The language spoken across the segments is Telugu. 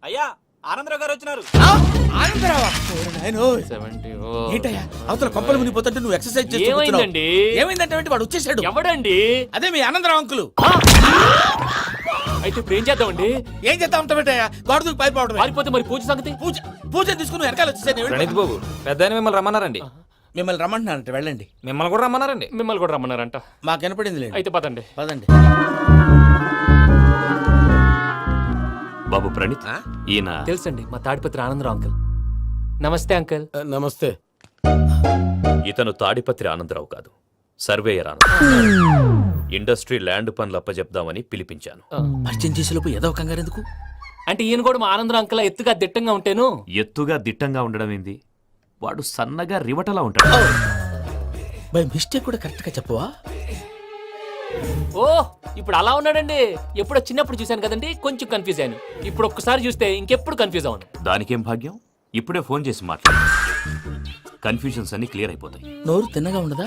అయ్యా ఆనందరావు గారు వచ్చినారు. ఆనందరావా? ఏంటయ్యా అవతల కొంపలు మునిగిపోతుంటే నువ్వు ఎక్సర్సైజ్ చేస్తున్నావు. ఏమైందంటే వాడు వచ్చేసాడు. ఎవడండి? అదే మీ ఆనందరావు అంకులు. అయితే ఇప్పుడు ఏం చేద్దామండి? ఏం చేస్తా ఉంటావేటయ్యా? గొడవకు పైపోవడం. పారిపోతే మరి పూజ సంగతి? పూజ తీసుకుని వెనకాల వచ్చేసాను. ప్రణీత్ బాబు పెద్ద మిమ్మల్ని రమ్మన్నారండి. మిమ్మల్ని రమ్మంటున్నారంట, వెళ్ళండి. మిమ్మల్ని కూడా రమ్మన్నారండి. మిమ్మల్ని కూడా రమ్మన్నారంట. మాకు వినపడింది లేదు. అయితే పదండి. పదండి. బాబు ప్రణీత్, ఈయన తెలుసండి, మా తాడిపత్రి ఆనందరావు అంకుల్. నమస్తే అంకుల్. నమస్తే. ఇతను తాడిపత్రి ఆనందరావు కాదు, సర్వేయర్ ఆనందరావు. ఇండస్ట్రీ ల్యాండ్ పనులు అప్పచెప్దామని పిలిపించాను. పరిచయం చేసేలోపు ఏదో కంగారు ఎందుకు? అంటే ఈయన కూడా మా ఆనందరావు అంకుల్ ఎత్తుగా దిట్టంగా ఉంటాను. ఎత్తుగా దిట్టంగా ఉండడం ఏంది? వాడు సన్నగా రివటలా ఉంటాడు. బై మిస్టేక్ కూడా కరెక్ట్ గా చెప్పవా? ఓ ఇప్పుడు అలా ఉన్నాడండి. ఎప్పుడో చిన్నప్పుడు చూశాను కదండి, కొంచెం కన్ఫ్యూజ్ అయ్యాను. ఇప్పుడు ఒక్కసారి చూస్తే ఇంకెప్పుడు కన్ఫ్యూజ్ అవును. దానికేం భాగ్యం, ఇప్పుడే ఫోన్ చేసి మాట్లాడు. కన్ఫ్యూజన్స్ అన్ని క్లియర్ అయిపోతాయి. నోరు తిన్నగా ఉండదా?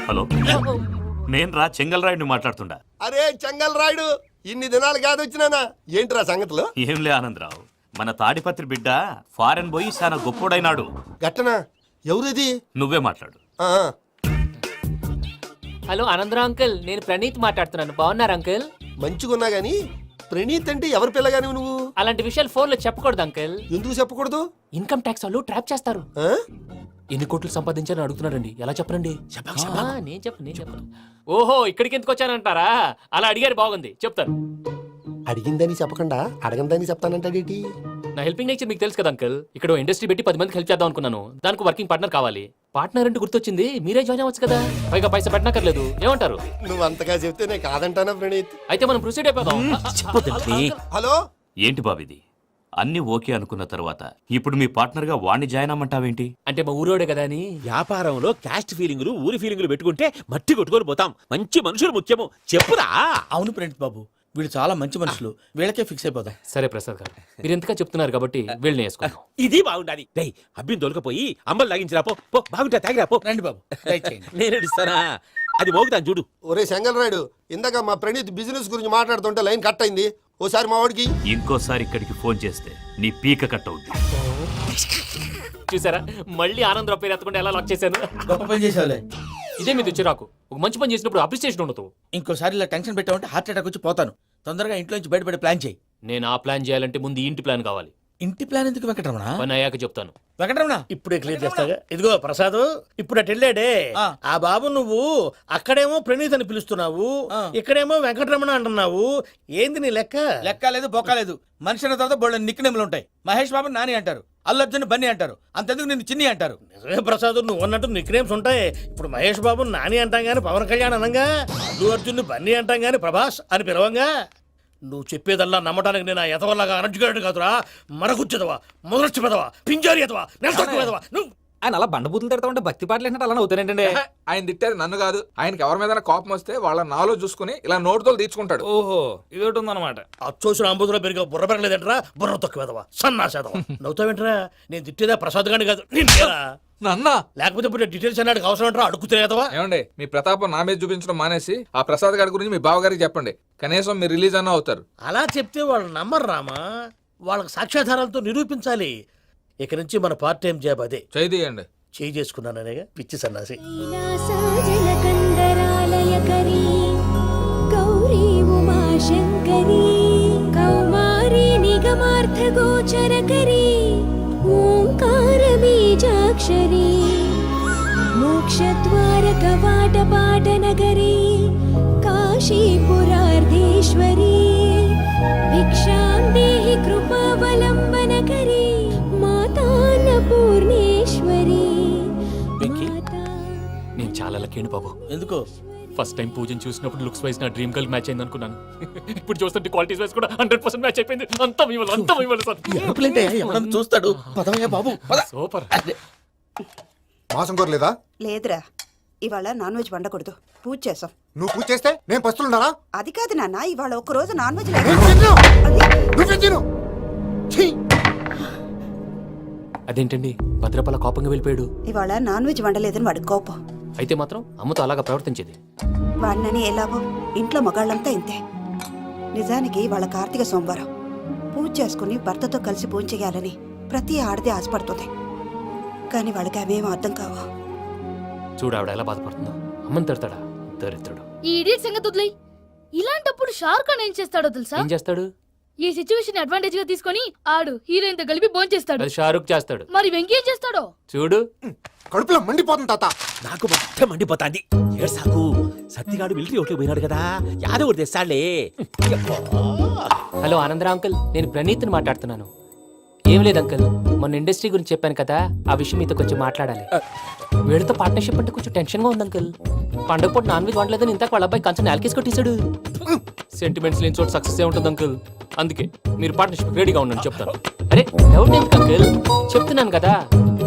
హలో, నేను రా చెంగల్రాయుడిని మాట్లాడుతుండా. అరే చెంగల్ రాయుడు, ఇన్ని దినాలు కాదు వచ్చినానా? ఏంట్రా సంగతులు? ఏంలే ఆనందరావు, మన తాడిపత్రి బిడ్డ ఫారెన్ పోయి చాలా గొప్పోడైనాడు. గట్టనా? ఎవరిది? నువ్వే మాట్లాడు. ఆ, హలో ఆనందరావు అంకుల్, నేను ప్రణీత్ మాట్లాడుతున్నాను. బాగున్నారు అంకుల్? మంచిగున్నా గాని ప్రణీత్ అంటే ఎవరి పిల్లగాని నువ్వు? అలాంటి విషయాలు ఫోన్లో చెప్పకూడదు అంకుల్. ఎందుకు చెప్పకూడదు? ఇన్కమ్ ట్యాక్స్ వాళ్ళు ట్రాప్ చేస్తారు. ఆ? ఎన్ని కోట్లు సంపాదించాలని అడుగుతున్నారండి. ఎలా చెప్పనండి? నేను చెప్పను. ఓహో, ఇక్కడికి ఎందుకు వచ్చానంటారా? అలా అడిగారు, బాగుంది, చెప్తాను. అడిగిందని చెప్పకుండా అడగందని చెప్తానంటాడేటి? నా హెల్పింగ్ నేచర్ మీకు తెలుసు కదా అంకుల్. ఇక్కడ ఇండస్ట్రీ పెట్టి 10 మందికి హెల్ప్ చేద్దాం అనుకున్నాను. దానికి వర్కింగ్ పార్ట్నర్ కావాలి. పార్ట్నర్ అంటే గుర్తొచ్చింది, మీరే జాయిన్ అవ్వచ్చు కదా. పైగా పైసా పెట్టనక్కర్లేదు. ఏమంటారు? నువ్వు అంతగా చెప్తేనే కాదంటానా ప్రణీత్? అయితే మనం ప్రొసీడ్ అయిపోదాం. హలో, ఏంటి బాబిది? అన్ని ఓకే అనుకున్న తర్వాత ఇప్పుడు మీ పార్ట్నర్ గా వాణ్ణి జాయిన్ అమ్మంటావేంటి? అంటే మా ఊరోడే కదా అని. వ్యాపారంలో క్యాస్ట్ ఫీలింగులు, ఊరి ఫీలింగులు పెట్టుకుంటే మట్టి కొట్టుకొని పోతాం. మంచి మనుషులు ముఖ్యము. చెప్పురా. అవును ప్రణీత్ బాబు, వీళ్ళు చాలా మంచి మనుషులు. వీళ్ళకే ఫిక్స్ అయిపోదాం. సరే ప్రసాద్ గారు, మీరు ఎంతగా చెప్తున్నారు కాబట్టి వీళ్ళని వేసుకున్నాం. ఇది బాగుండాలి. డై అబ్బిని దొలకపోయి అమ్మలు లాగించిరా పో. పో బాగుంటా, తాగిరా పో. రండి బాబు, దయచేయండి. నేను ఇస్తానా? అది మోగుతాను చూడు. ఒరే చెంగల్ రాయుడు, ఇందాక మా ప్రణీత్ బిజినెస్ గురించి మాట్లాడుతుంటే లైన్ కట్ అయింది. ఓసారి మా వాడికి ఇంకోసారి ఇక్కడికి ఫోన్ చేస్తే నీ పీక కట్ అవుద్ది. చూసారా, మళ్ళీ ఆనందరావు పేరు ఎత్తకుండా ఎలా లాక్ చేశాను. గొప్ప పని చేసేవాళ్ళే. ఇదే మీద చిరాకు. ఒక మంచి పని చేసినప్పుడు అప్రిసియేషన్ ఉండదు. ఇంకోసారి ఇలా టెన్షన్ పెట్టామంటే హార్ట్ అటాక్ వచ్చి పోతాను. తొందరగా ఇంట్లో నుంచి బయటపడే ప్లాన్ చేయి. నేను ఆ ప్లాన్ చేయాలంటే ముందు ఈ ఇంటి ప్లాన్ కావాలి. ఇంటి ప్లాన్ ఎందుకు వెంకటరమణ? పని అయ్యాక చెప్తాను. వెంకటరమణ ఇప్పుడే క్లియర్ చేస్తాగా. ఇదిగో ప్రసాద్, ఇప్పుడు అటు వెళ్ళాడే ఆ బాబు, నువ్వు అక్కడేమో ప్రణీత్ అని పిలుస్తున్నావు, ఇక్కడేమో వెంకటరమణ అంటున్నావు. ఏంది నీ లెక్క? లెక్క లేదు, బొక్క లేదు. మనిషి అన్న తర్వాత బోళ్ళ నిక్నెములు ఉంటాయి. మహేష్ బాబు నాని అంటారు, అల్లు అర్జున్ బన్నీ అంటారు, అంతెందుకు నిన్ను చిన్ని అంటారు. నిజమే ప్రసాద్, నువ్వు అన్నట్టు నిక్నేమ్స్ ఉంటాయి. ఇప్పుడు మహేష్ బాబు నాని అంటాం గాని పవన్ కళ్యాణ్ అనంగా, అల్లు అర్జున్ బన్నీ అంటాం గాని ప్రభాస్ అని పిలవంగా. నువ్వు చెప్పేదల్లా నమ్మటానికి నేను ఎతవల్లాగా అనర్జుగాడు కాదురా. మరగుచ్చదవా, మొదలచ్చి పెదవా, పింజారి ఎదవా, నెలసొక్కు పెదవా. నువ్వు ఆయన అలా బండబూతులు తిడతా ఉంటే భక్తి పాటలు ఏంటంటే అలా అవుతానంటే. ఆయన తిట్టేది నన్ను కాదు. ఆయనకి ఎవరి మీద కోపం వస్తే వాళ్ళ నాలో చూసుకుని ఇలా నోటుతో తీర్చుకుంటాడు. ఓహో, ఇది ఒకటి ఉందన్నమాట. అచ్చోసిన అంబుధులో పెరిగే బుర్ర పెరగలేదంటరా. బుర్ర తొక్కువేదవా, సన్నాసేదవా. నవ్వుతావేంట్రా? నేను తిట్టేదా ప్రసాద్ గాని కాదు, నిన్నేరా. నన్న లేకపోతే ఇప్పుడు డీటెయిల్స్ అన్నాడు అవసరం అంటారా? అడుగుతులేదవా. ఏమండి, మీ ప్రతాపం నా మీద చూపించడం మానేసి ఆ ప్రసాద్ గారి గురించి మీ బావగారికి చెప్పండి. కనీసం మీరు రిలీజ్ అన్న అవుతారు. అలా చెప్తే వాళ్ళు నమ్మరు రామా. వాళ్ళకి సాక్ష్యాధారాలతో నిరూపించాలి. ఇక నుంచి మన పార్ట్ టైం జాబ్ అదే. చేయండి. చేయి చేసుకున్నాననేగా పిచ్చి సన్నాసి. కైలాసాజలకందరాలయకరీ గౌరీ ఉమాశంకరీ కౌమారీ నిగమార్థగోచరకరీ ఓంకార బీజాక్షరీ మోక్షద్వారకవాటపాటనగరీ కాశీపురార్ధేశ్వరీ భిక్షాం దేహి కృపావలంబనకరీ మాతాన్నపూర్ణేశ్వరీ. నేను చాలా లక్కీ బాబు. ఎందుకో? ఫస్ట్ టైం పూజను చూసినప్పుడు లుక్స్ వైజ్ నా డ్రీమ్ గర్ల్ మ్యాచ్ అయింది అనుకున్నాను. ఇప్పుడు చూస్తుంటే క్వాలిటీస్ వైజ్ కూడా 100% మ్యాచ్ అయిపోయింది. అంతా మీ వల్ల సార్. ఎవడన్నా చూస్తాడు. పదవయ్యా బాబు, పద. సూపర్. మాసం కోరలేదా? లేదురా, ఇవాళ నాన్ వెజ్ వండకూడదు. పూజ చేసాం. నువ్వు పూజ చేస్తే నేను పస్తులున్నారా? అది కాదు నాన్న, ఇవాళ ఒక్క రోజు నాన్ వెజ్ అదేంటండి భద్రపల కోపంగా వెళ్ళిపోయాడు? ఇవాళ నాన్ వెజ్ వండలేదని వాడి కోపం. అయితే మాత్రం అమ్మతో అలాగా ప్రవర్తించేది. వాడినని ఎలాగో ఇంట్లో మగాళ్ళంతా ఇంతే. నిజానికి వాళ్ళ కార్తీక సోమవారం పూజ చేసుకుని భర్తతో కలిసి పూజ చేయాలని ప్రతి ఆడది ఆశపడుతుంది. కానీ వాళ్ళకి అవేం అర్థం కావు. చూడు ఆవిడ ఎలా బాధపడుతుందో. అమ్మని తిడతాడా దరిద్రుడు. ఈ ఇడియట్ సంగతి వదిలేయ్. ఇలాంటప్పుడు షారుఖ్ ఖాన్ ఏం చేస్తాడో తెలుసా? ఏం చేస్తాడు? ఈ సిచ్యువేషన్ అడ్వాంటేజ్ గా తీసుకొని ఆడు హీరోయిన్ తో కలిపి బోన్ చేస్తాడు. అది షారుఖ్ చేస్తాడు. మరి వెంకీ ఏం చేస్తాడో చూడు. కడుపులో మండిపోతుంది తాత. నాకు మొత్తం మండిపోతాంది. ఏడ్సాకు, సత్తిగాడు మిలిటరీ ఒకటి పోయినాడు కదా, యాదవ్ ఒకటి తెస్తాడులే. హలో ఆనందరావు అంకుల్, నేను ప్రణీత్ని మాట్లాడుతున్నాను. ఏం లేదు అంకుల్, మొన్న ఇండస్ట్రీ గురించి చెప్పాను కదా, ఆ విషయం మీతో కొంచెం మాట్లాడాలి. వీడితో పార్ట్నర్షిప్ అంటే కొంచెం టెన్షన్ గా ఉంది అంకుల్. పండగ పూట నాన్ వెజ్ వండలేదని ఇంతకు వాళ్ళ అబ్బాయి కంచెం నాలుకేసి కొట్టేశాడు. సెంటిమెంట్స్ లేని చోట సక్సెస్ ఏ ఉంటుంది అంకుల్. అందుకే మీరు పార్ట్నర్షిప్ రెడీగా ఉండండి చెప్తాను. అరే డౌట్ ఎందుకు అంకుల్, చెప్తున్నాను కదా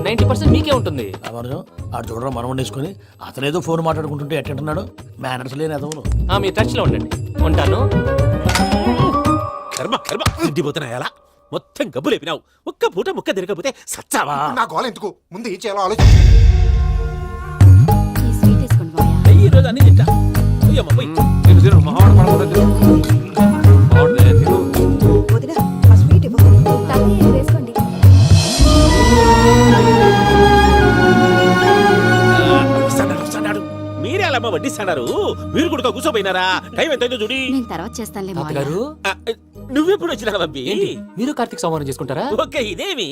90% మీకే ఉంటుంది. రామానుజం ఆడు చూడడం మనం వండేసుకుని అతనేదో ఫోన్ మాట్లాడుకుంటుంటే ఎట్టంటున్నాడు. మేనర్స్ లేని అదవును. మీరు టచ్ లో ఉండండి. ఉంటాను. కర్మ కర్మ, తిండిపోతున్నాయలా మొత్తం గబ్బు లేపినావు. ఒక్క పూట ముక్క తిరగకపోతే సచ్చావా? నా గోల ఎందుకు, ముందు ఏం చేయాలో ఆలోచించు. ఈ స్వీట్ వేసుకోండి మావయ్య. ఈ రోజు అన్ని తింటా. పోయమ్మ, పోయ్. వదిన ఆ స్వీట్ ఇవ్వు. తాతయ్య వేసుకోండి. వస్తాడాడు, వస్తాడాడు. మీరే అలా అమ్మ వడ్డిస్తాడారు. మీరు కూడా కూర్చోపోయినారా? టైం ఎంతైందో చూడి. నేను తర్వాత చేస్తానులే మావయ్య. తాతగారు ఆ, నువ్వెప్పుడు వచ్చినా బంబి? ఏంటి మీరు కార్తీక్ సంహారం చేసుకుంటారా? ఓకే, ఇదేమి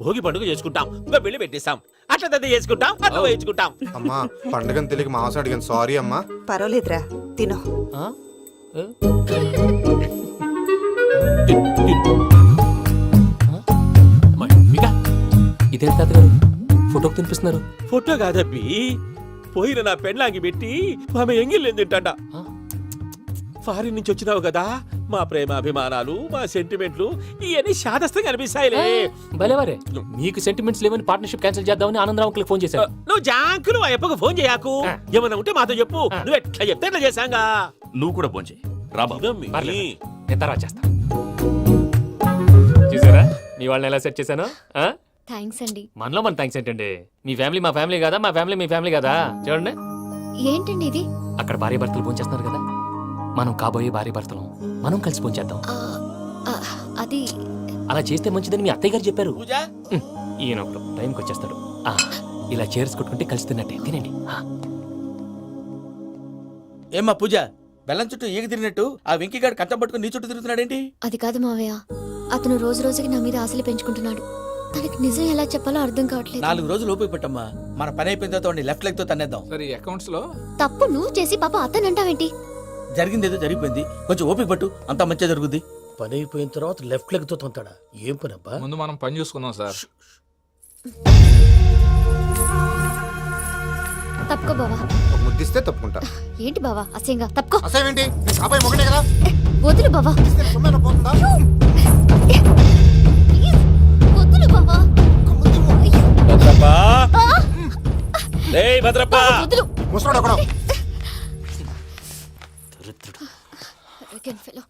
భోగి పండుగ చేసుకుంటాం, ఇంకా పెళ్లి పెట్టేస్తాం, అట్లా దద్ద చేసుకుంటాం, అట్లా వేయించుకుంటాం. అమ్మా పండుగని తెలియక మాంసం అడిగాను, సారీ అమ్మా. పర్వాలేదురా, తిను. ఆ? ఏ? ఇంకా ఇదేంటి తాతగారు ఫోటోకి తినిపిస్తున్నారు? ఫోటో కాదబ్బి, పోయిన నా పెళ్ళాంగి పెట్టి ఆమె ఎంగిల్ తింటాడ. ఆ? ఫారిన్ నుంచి వచ్చినావు కదా, మా ప్రేమ అభిమానాలు, మా సెంటిమెంట్లు ఇవన్నీ శాదస్తంగా అనిపిస్తాయిలే. భలేవారే, మీకు సెంటిమెంట్స్ లేవని పార్ట్నర్షిప్ క్యాన్సిల్ చేద్దామని ఆనందరావు అంకుల్ ఫోన్ చేశారు. నువ్వు జాంకులు ఆ అప్పకు ఫోన్ చేయకు. ఏమన్నా ఉంటే మాతో చెప్పు. నువ్వు ఎట్లా చెప్తే ఎట్లా చేశాంగా. నువ్వు కూడా భోంచేయి రా బాబు. ఇదమ్మి. పర్లేదు, నేను తర్వాత చేస్తా. చూసారా మీ వాళ్ళని ఎలా సెట్ చేశాను? థ్యాంక్స్ అండి. మనలో మన థ్యాంక్స్ ఏంటండి? మీ ఫ్యామిలీ మా ఫ్యామిలీ కదా, మా ఫ్యామిలీ మీ ఫ్యామిలీ కదా. చూడండి, ఏంటండి ఇది? అక్కడ భార్య భర్తలు ఫోన్ చేస్తున్నారు కదా, మనం కాబోయే భార్య భర్తలు మనం కలిసి ఫోన్ చేద్దాం. అది అలా చేస్తే మంచిదని మీ అత్తయ్య గారు చెప్పారు. పూజ ఈయన ఒకడు టైంకి వచ్చేస్తాడు. ఇలా చేర్స్ కొట్టుకుంటే కలిసి తిన్నట్టే. తినండి. ఏమ్మా పూజ, బెల్లం చుట్టూ ఈగ తిరిగినట్టు ఆ వెంకీగాడు కట్టం పట్టుకుని నీ చుట్టూ తిరుగుతున్నాడేంటి? అది కాదు మావయ్య, అతను రోజు రోజుకి నా మీద ఆశలు పెంచుకుంటున్నాడు. తనకి నిజం ఎలా చెప్పాలో అర్థం కావట్లేదు. 4 రోజులు ఓపిక పట్టమ్మా, మన పని అయిపోయిన తర్వాత లెఫ్ట్ లెగ్ తో తన్నేద్దాం. సరే అకౌంట్స్ లో తప్పు నువ్వు చేసి పాప అతను అంటావేంటి? జరిగింది ఏదో జరిగిపోయింది, కొంచెం ఓపిక పట్టు, అంతా మంచిగా జరుగుద్ది. పని అయిపోయిన తర్వాత లెఫ్ట్ లెగ్ తో తొంతాడా? ఏం పని అబ్బా? ముందు మనం పని చూసుకుందాం సార్. తప్పుకో బావా. ఒక ముద్దిస్తే తప్పుకుంటా. ఏంటి బావా అసహ్యంగా? తప్పుకో. అసేమేంటి, నీ కాబోయే మొగనే కదా, వదులు బావా. ఇస్తే సొమ్మేనా పోతుందా? ప్లీజ్, వదులు బావా. భద్రప్పా, రేయ్ భద్రప్పా. వదులు. ముసరాడు ఒకడు. Arrogant fellow.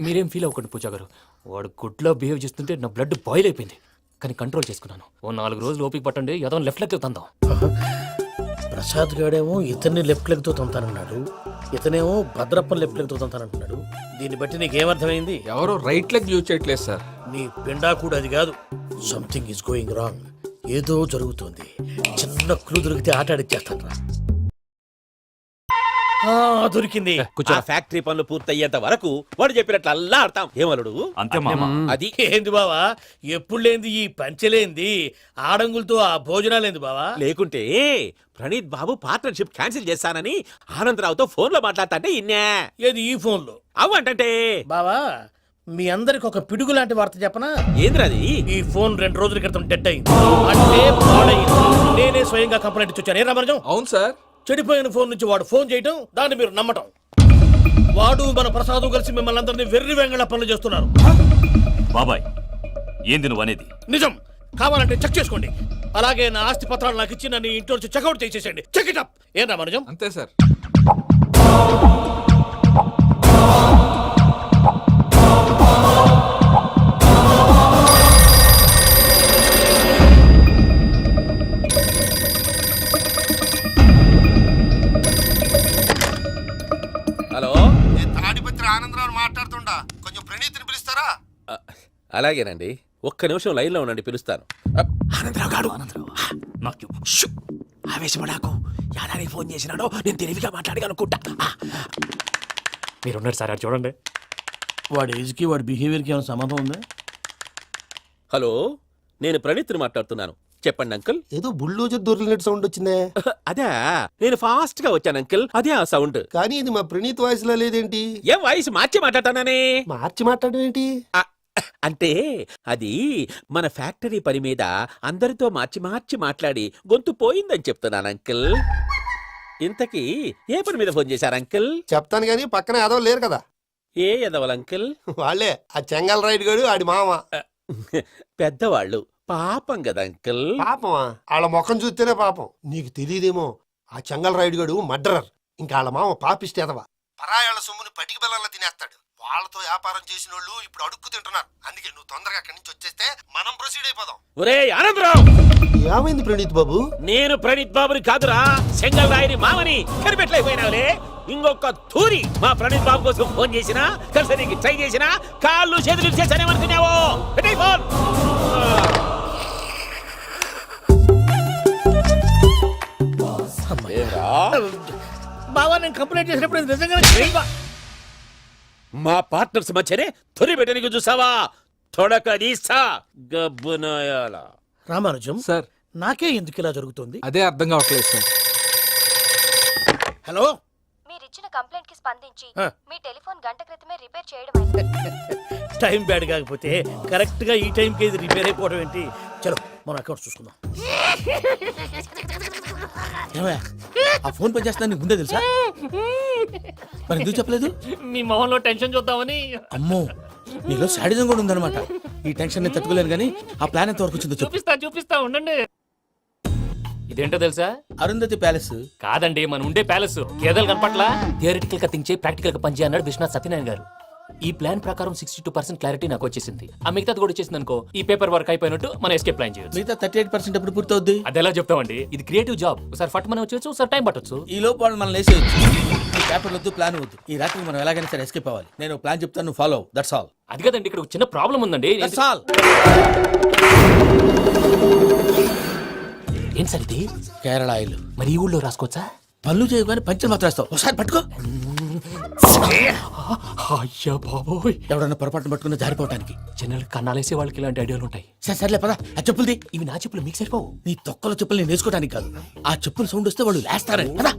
మీరేం ఫీల్ అవ్వకండి పూజా గారు. వాడు గుడ్లో బిహేవ్ చేస్తుంటే నా బ్లడ్ బాయిల్ అయిపోయింది. కానీ కంట్రోల్ చేసుకున్నాను. ఓ 4 రోజులు ఓపిక పట్టండి, ఏదో లెఫ్ట్ లెగ్ తందాం. ప్రసాద్ గాడేమో ఇతన్ని లెఫ్ట్ లెగ్ తో తొంతానన్నాడు, ఇతనేమో భద్రప్పని లెఫ్ట్ లెగ్ తో తొంతానంటున్నాడు. దీన్ని బట్టి నీకేమర్థమైంది? ఎవరు రైట్ లెగ్ యూజ్ చేయట్లేదు సార్. నీ పిండా కూడా అది కాదు. Something is going wrong. ఏదో జరుగుతోంది. చిన్న క్లూ దొరికితే ఆట ఆడిచ్చేస్తాను రా. దొరికింది. ఆ ఫ్యాక్టరీ పనులు పూర్తయ్యేంత వరకు వాడు చెప్పినట్లు అల్లా ఆడతాం. ఏమలుడు అంతే మామ. అది ఏంది బావా, ఎప్పుడు లేంది ఈ పంచలేంది, ఆడంగులతో ఆ భోజనాలేంది బావా? లేకుంటే ప్రణీత్ బాబు పార్ట్నర్షిప్ క్యాన్సిల్ చేస్తానని ఆనందరావుతో ఫోన్ లో మాట్లాడతాంటే ఇన్నే. ఏది ఈ ఫోన్ లో? అవ్వంటే బావా, మీ అందరికి ఒక పిడుగు లాంటి వార్త చెప్పనా? ఏంద్రది? ఈ ఫోన్ 2 రోజుల క్రితం డెడ్ అయింది, అంటే పాడైంది. నేనే స్వయంగా కంప్లైంట్ ఇచ్చి వచ్చాను. ఏ రామరాజం? అవును సార్. చెడిపోయిన ఫోన్ నుంచి వాడు ఫోన్ చేయటం, దాన్ని మీరు నమ్మటం. వాడు మన ప్రసాదు కలిసి మిమ్మల్ని అందరినీ వెర్రి వెంగళ పనులు చేస్తున్నారు. బాబాయ్ ఏంది నువ్వు అనేది? నిజం. కావాలంటే చెక్ చేసుకోండి. అలాగే నా ఆస్తి పత్రాలు నాకు ఇచ్చి నన్ను ఇంట్లో నుంచి చెక్అౌట్ చేసేసండి. Check it up. ఏం రామరాజం? అంతే సార్. ఆనందరావు మాట్లాడుతుండా కొంచెం ప్రణీతిని పిలుస్తారా? అలాగేనండి, ఒక్క నిమిషం లైన్లో ఉండండి, పిలుస్తాను. ఆనందరావు గాడు నాకు ఆవేశపడాకు. యాదాని ఫోన్ చేసినాడో నేను తెలివిగా మాట్లాడగలనుకుంటా. మీరున్నారు సార్, అది చూడండి. వాడి ఏజ్కి వాడి బిహేవియర్కి ఏమైనా సంబంధం ఉందా? హలో, నేను ప్రణీత్ని మాట్లాడుతున్నాను. చెప్పండి అంకుల్. ఏదో బుల్డోజర్ దొరికినట్టు సౌండ్ వచ్చిందే. అదే, నేను ఫాస్ట్ గా వచ్చాను అంకుల్, అదే ఆ సౌండ్. కానీ ఇది మా ప్రణీత్ వాయిస్ లో లేదేంటి? ఏం వాయిస్ మార్చి మాట్లాడతానని? మార్చి మాట్లాడడం ఏంటి? అంటే అది మన ఫ్యాక్టరీ పని మీద అందరితో మార్చి మార్చి మాట్లాడి గొంతు పోయిందని చెప్తున్నాను అంకుల్. ఇంతకీ ఏ పని మీద ఫోన్ చేశారు అంకుల్? చెప్తాను గానీ పక్కన ఏదో లేరు కదా. ఏ ఎదవల్ అంకుల్? వాళ్ళే ఆ చెంగల్ రైడ్ గడు ఆడి మామ. పెద్దవాళ్ళు, పాపం కదా అంకుల్. పాపమా? వాళ్ళ ముఖం చూస్తేనే పాపం. నీకు తెలియదేమో, ఆ చెంగల్ రైడ్ గడు మర్డరర్. ఇంకా వాళ్ళ మామ పాపిస్తేదవా. పరాయాళ్ళ సొమ్ముని పటికి బెల్లంలో తినేస్తాడు. వాళ్ళతో వ్యాపారం చేసిన వాళ్ళు ఇప్పుడు అడుక్కు తింటున్నారు. అందుకే నువ్వు తొందరగా అక్కడి నుంచి వచ్చేస్తే మనం ప్రొసీడ్ అయిపోదాం. ఒరే ఆనందరావు, ఏమైంది ప్రణీత్ బాబు? నేను ప్రణీత్ బాబుని కాదురా, సెంగల్ రాయని మామని. కనిపెట్టలేకపోయినావులే. ఇంకొక తూరి మా ప్రణీత్ బాబు కోసం ఫోన్ చేసినా, కలిసి నీకు ట్రై చేసినా, కాళ్ళు చేతులు చేశానేమనుకున్నావో. పెట్టేయ్ ఫోన్. బావా, నేను కంప్లైంట్ చేసినప్పుడు ఇది నిజంగా మా పార్ట్నర్స్ మధ్యనే తొలి పెట్టడానికి చూసావా? తొడక నీసా గబ్బునాయాల. రామానుజం సార్ నాకే ఎందుకు ఇలా జరుగుతుంది? అదే అర్థం కావట్లేదు సార్. హలో, మీరిచ్చిన కంప్లైంట్ కి స్పందించి ఆ. మీ టెలిఫోన్ గంట క్రితమే రిపేర్ చేయడం టైం బ్యాడ్ కాకపోతే కరెక్ట్ గా ఈ టైంకి ఇది రిపేర్ అయిపోవడం ఏంటి? చలో మన అకౌంట్ చూసుకుందాం. ఏమయ్య, ఆ ఫోన్ పనిచేస్తున్నా నీకు ముందే తెలుసా? మరి ఎందుకు చెప్పలేదు? మీ మొహంలో టెన్షన్ చూద్దామని. అమ్మో, నీలో శాడిజం కూడా ఉందన్నమాట. ఈ టెన్షన్ నేను తట్టుకోలేను కానీ ఆ ప్లాన్ ఎంత వరకు వచ్చిందో చెప్పు. చూపిస్తా ఉండండి. ఇదేంటో తెలుసా? అరుంధతి ప్యాలెస్. కాదండి, మనం ఉండే ప్యాలెస్. గేదెలు కనపట్లా? థియరిటికల్ గా థింక్ చేయి, ప్రాక్టికల్ గా పనిచేయ అన్నాడు విశ్వనాథ్ సత్యనారాయణ గారు. ఈ ప్లాన్ ప్రకారం 62% క్లారిటీ నాకు వచ్చేసింది. ఆ మిగతాది కూడా వచ్చేసింది అనుకో, ఈ పేపర్ వర్క్ అయిపోయినట్టు మనం ఎస్కేప్ ప్లాన్ చేయొచ్చు. మిగతా 38% ఎప్పుడు పూర్తవుద్ది? అదెలా చెప్తామండి? ఇది క్రియేటివ్ జాబ్. ఒకసారి ఫట్ మనం వచ్చేచ్చు, ఒకసారి టైం పట్టొచ్చు. ఈ లోపు వాళ్ళు మనం లేసేయచ్చు. ఈ పేపర్ వద్దు, ప్లాన్ వద్దు. ఈ రాత్రి మనం ఎలాగైనా సరే ఎస్కేప్ అవ్వాలి. నేను ప్లాన్ చెప్తాను, నువ్వు ఫాలో. That's all. అది కదండి, ఇక్కడ ఒక చిన్న ప్రాబ్లం ఉందండి. That's all. ఏం సార్ ఇది? కేరళ ఆయిల్. మరి ఈ ఊళ్ళో రాసుకోవచ్చా? పనులు చేయగానే పంచర్ మాత్రం వేస్తావు. ఒకసారి పట్టుకో. అయ్యా బాబోయ్, ఎవడన్నా పొరపాటున పట్టుకున్న జారిపోవటానికి. జనరల్ కన్నాలేసే వాళ్ళకి ఇలాంటి ఐడియాలు ఉంటాయి. సర్లే పదా, ఆ చెప్పులది. ఇవి నా చెప్పులు, మీకు సరిపోవు. నీ తొక్కల చెప్పులు నేను వేసుకోవడానికి కాదు, ఆ చెప్పుల సౌండ్ వస్తే వాళ్ళు లేస్తారని. పదా.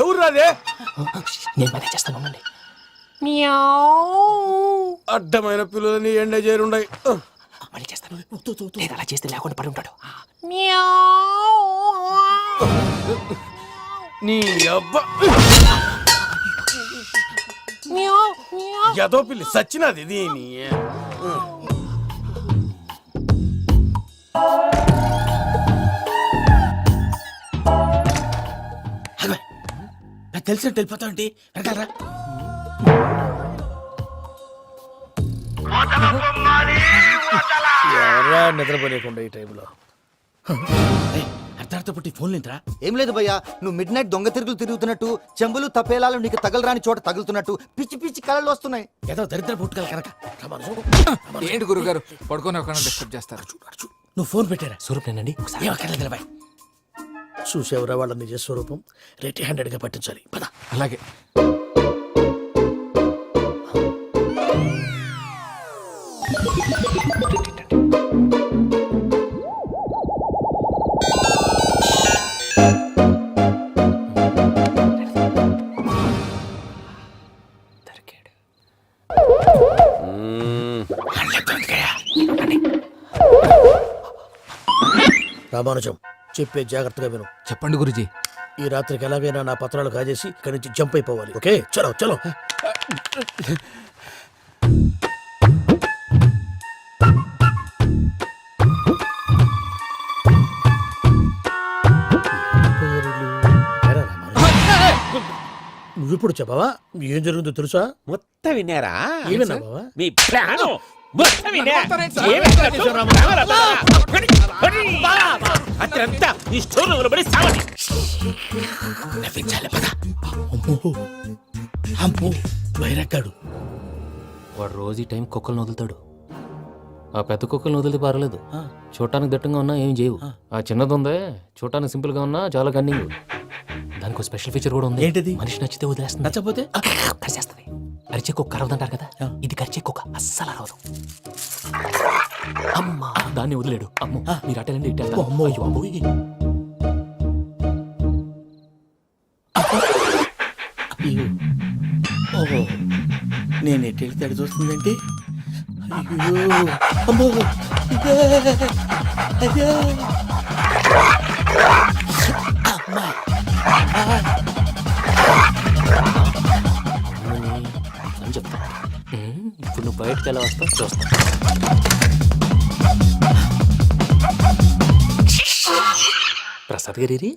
ఎవరు రాదే? నేను మేనేజ్ చేస్తాను, ఉండండి. అడ్డమైన పిల్లలని ఎండ చేరుండయి. మళ్ళీ చేస్తాను. లేదు, అలా చేస్తే లేకుండా పడి ఉంటాడు. నీ అబ్బా ఎదో పిల్లి సచ్చినది దీని. నాకు తెలిసినట్టు వెళ్ళిపోతావు ఏంటి? వెనకాలరా. ఎవరా నిద్రపోలేకుండా ఈ టైంలో? అర్ధార్థ పుట్టి ఫోన్ లేంట్రా. ఏం లేదు భయ్యా, నువ్వు మిడ్ నైట్ దొంగ తిరుగులు తిరుగుతున్నట్టు, చెంబులు తపేలాలు నీకు తగలరాని చోట తగులుతున్నట్టు పిచ్చి పిచ్చి కళలు వస్తున్నాయి. ఏదో దరిద్ర పుట్టుకల కనుక. ఏంటి గురుగారు పడుకొని ఒక డిస్టర్బ్ చేస్తారు? నువ్వు ఫోన్ పెట్టారా? స్వరూపేనండి, ఒకసారి ఏమక్కర్లేదు. చూసేవరా వాళ్ళ నిజ స్వరూపం. రెట్టి హ్యాండెడ్ గా పట్టించాలి. పద. అలాగే. రామానుజం, చెప్పే జాగ్రత్తగా విను. చెప్పండి గురుజీ. ఈ రాత్రికి ఎలాగైనా నా పత్రాలు కాజేసి ఇక్కడి నుంచి జంప్ అయిపోవాలి. ఓకే, చలో చలో. నువ్విప్పుడు చెప్పవా ఏం జరుగుతుందో తెలుసా? మొత్తం విన్నారా? ఏమన్నా బావా? మీ ప్లాన్ అత్యంతా ఈ స్టోర్లో పడి సావని. నవ్వించాలి పద. అమ్మో అమ్మో వైరక్కాడు. వాడు రోజు ఈ టైం కుక్కలను వదులుతాడు. ఆ పెద్ద కుక్కలను వదిలితే పర్లేదు, చూడటానికి దట్టంగా ఉన్నా ఏం చేయవు. ఆ చిన్నది ఉందే, చూడటానికి సింపుల్ గా ఉన్నా చాలా కన్నింగ్. దానికి ఒక స్పెషల్ ఫీచర్ కూడా ఉంది. ఏంటిది? మనిషి నచ్చితే వదిలేస్తుంది, నచ్చపోతే కరిచేస్తుంది. అరిచే కుక్క అరవదంటారు కదా, ఇది కరిచే కుక్క అస్సలు అరవదు. అమ్మా దాన్ని వదిలేడు. అమ్మో మీరు అటెండి ఇటు వెళ్తారు. అమ్మో అయ్యో అబ్బోయ్. ఓహో నేను ఎటు వెళ్తే అటు చూస్తుందంటే అయ్యో అమ్మో అయ్యో అమ్మా అని చెప్తా. ఇప్పుడు నువ్వు బయటకు ఎలా వస్తావు చూస్తా. ప్రసాద్ గారి